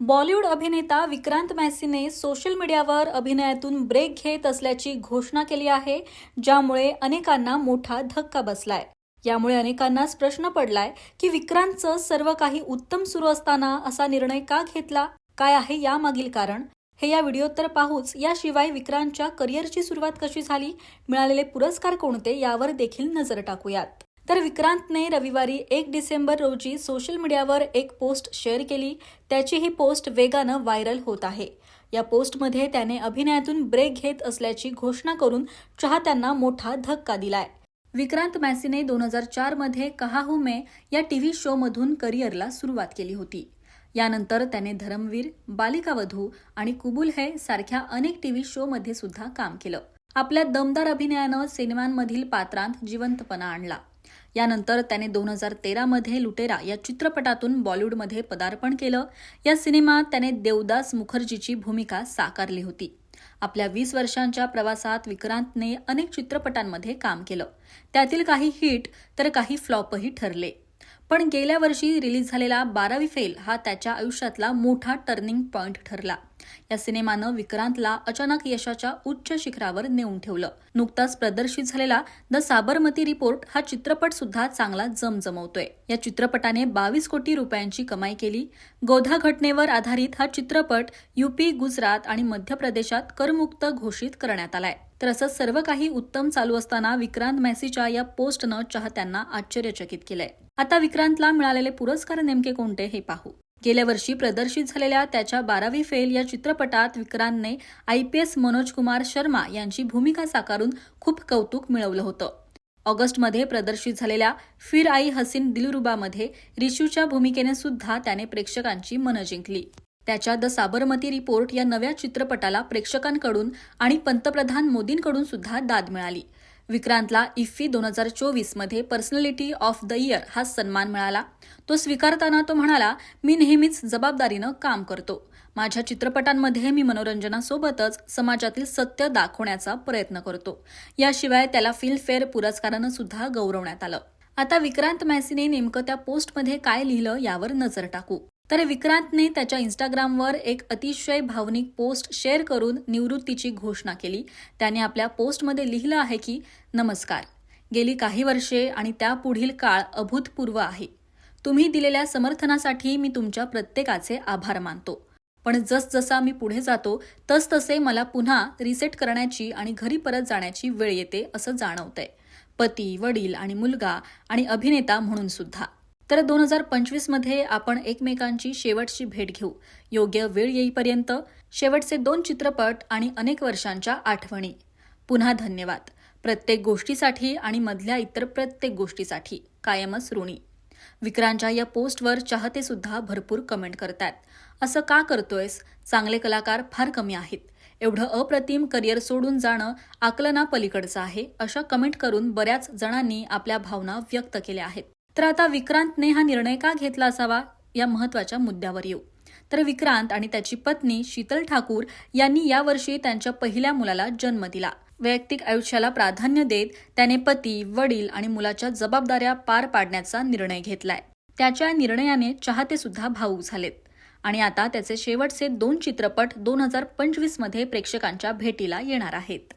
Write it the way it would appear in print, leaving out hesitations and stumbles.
बॉलिवूड अभिनेता विक्रांत मॅसीने सोशल मीडियावर अभिनयातून ब्रेक घेत असल्याची घोषणा केली आहे, ज्यामुळे अनेकांना मोठा धक्का बसलाय. यामुळे अनेकांनाच प्रश्न पडलाय की विक्रांतचं सर्व काही उत्तम सुरू असताना असा निर्णय का घेतला, काय आहे यामागील कारण, हे या व्हिडिओत तर पाहूच. याशिवाय विक्रांतच्या करिअरची सुरुवात कशी झाली, मिळालेले पुरस्कार कोणते, यावर देखील नजर टाकूयात. तर विक्रांतने रविवारी 1 डिसेंबर रोजी सोशल मीडियावर एक पोस्ट शेअर केली. त्याची ही पोस्ट वेगानं व्हायरल होत आहे. या पोस्टमध्ये त्याने अभिनयातून ब्रेक घेत असल्याची घोषणा करून चाहत्यांना मोठा धक्का दिलाय. विक्रांत मॅसीने 2004 मध्ये कहा हूं मैं या टीव्ही शोमधून करिअरला सुरुवात केली होती. यानंतर त्याने धर्मवीर, बालिका वधू आणि कुबूल है सारख्या अनेक टीव्ही शोमध्ये सुद्धा काम केलं. आपल्या दमदार अभिनयानं सिनेमांमधील पात्रांत जिवंतपणा आणला. यानंतर त्याने 2013 मध्ये लुटेरा या चित्रपटातून बॉलिवूडमध्ये पदार्पण केलं. या सिनेमात त्याने देवदास मुखर्जीची भूमिका साकारली होती. आपल्या 20 वर्षांच्या प्रवासात विक्रांतने अनेक चित्रपटांमध्ये काम केलं. त्यातील काही हिट तर काही फ्लॉपही ठरले. पण गेल्या वर्षी रिलीज झालेला 12वी फेल हा त्याच्या आयुष्यातला मोठा टर्निंग पॉइंट ठरला. या सिनेमानं विक्रांतला अचानक यशाच्या उच्च शिखरावर नेऊन ठेवलं. नुकताच प्रदर्शित झालेला द साबरमती रिपोर्ट हा चित्रपट सुद्धा चांगला जमजमवतोय. या चित्रपटाने 22 कोटी रुपयांची कमाई केली. गोधा घटनेवर आधारित हा चित्रपट यूपी, गुजरात आणि मध्य प्रदेशात करमुक्त घोषित करण्यात आलाय. तर असं सर्व काही उत्तम चालू असताना विक्रांत मॅसीच्या या पोस्टनं चाहत्यांना आश्चर्यचकित केलंय. आता विक्रांतला मिळालेले पुरस्कार नेमके कोणते हे पाहू. गेल्या वर्षी प्रदर्शित झालेल्या त्याच्या 12वी फेल या चित्रपटात विक्रांतने IPS मनोज कुमार शर्मा यांची भूमिका साकारून खूप कौतुक मिळवलं होतं. ऑगस्टमध्ये प्रदर्शित झालेल्या फिर आई हसीन दिलरुबामध्ये रिशूच्या भूमिकेने सुद्धा त्याने प्रेक्षकांची मनं जिंकली. त्याच्या द साबरमती रिपोर्ट या नव्या चित्रपटाला प्रेक्षकांकडून आणि पंतप्रधान मोदींकडून सुद्धा दाद मिळाली. विक्रांतला इफ्फी 2024 मध्ये पर्सनॅलिटी ऑफ द इयर हा सन्मान मिळाला. तो स्वीकारताना तो म्हणाला, मी नेहमीच जबाबदारीनं काम करतो. माझ्या चित्रपटांमध्ये मी मनोरंजनासोबतच समाजातील सत्य दाखवण्याचा प्रयत्न करतो. याशिवाय त्याला फिल्मफेअर पुरस्कारानं सुद्धा गौरवण्यात आलं. आता विक्रांत मॅसीने नेमकं त्या पोस्टमध्ये काय लिहिलं यावर नजर टाकू. तर विक्रांतने त्याच्या इंस्टाग्रामवर एक अतिशय भावनिक पोस्ट शेअर करून निवृत्तीची घोषणा केली. त्याने आपल्या पोस्टमध्ये लिहिलं आहे की, नमस्कार, गेली काही वर्षे आणि त्यापुढील काळ अभूतपूर्व आहे. तुम्ही दिलेल्या समर्थनासाठी मी तुमच्या प्रत्येकाचे आभार मानतो. पण जसजसा मी पुढे जातो तसतसे मला पुन्हा रिसेट करण्याची आणि घरी परत जाण्याची वेळ येते असं जाणवतंय. पती, वडील आणि मुलगा आणि अभिनेता म्हणून सुद्धा. तर 2025 मध्ये आपण एकमेकांची शेवटची भेट घेऊ. योग्य वेळ येईपर्यंत शेवटचे 2 चित्रपट आणि अनेक वर्षांच्या आठवणी. पुन्हा धन्यवाद. प्रत्येक गोष्टीसाठी आणि मधल्या इतर प्रत्येक गोष्टीसाठी कायमच ऋणी. विक्रांतच्या या पोस्टवर चाहते सुद्धा भरपूर कमेंट करतात. असं का करतोयस? चांगले कलाकार फार कमी आहेत. एवढं अप्रतिम करिअर सोडून जाणं आकलनापलीकडचं आहे, अशा कमेंट करून बऱ्याच जणांनी आपल्या भावना व्यक्त केल्या आहेत. तर आता विक्रांतने हा निर्णय का घेतला असावा या महत्त्वाच्या मुद्द्यावर येऊ. तर विक्रांत आणि त्याची पत्नी शीतल ठाकूर यांनी यावर्षी त्यांच्या पहिल्या मुलाला जन्म दिला. वैयक्तिक आयुष्याला प्राधान्य देत त्याने पती, वडील आणि मुलाच्या जबाबदाऱ्या पार पाडण्याचा निर्णय घेतलाय. त्याच्या निर्णयाने चाहते सुद्धा भावूक झालेत आणि आता त्याचे शेवटचे 2 चित्रपट 2025 मध्ये प्रेक्षकांच्या भेटीला येणार आहेत.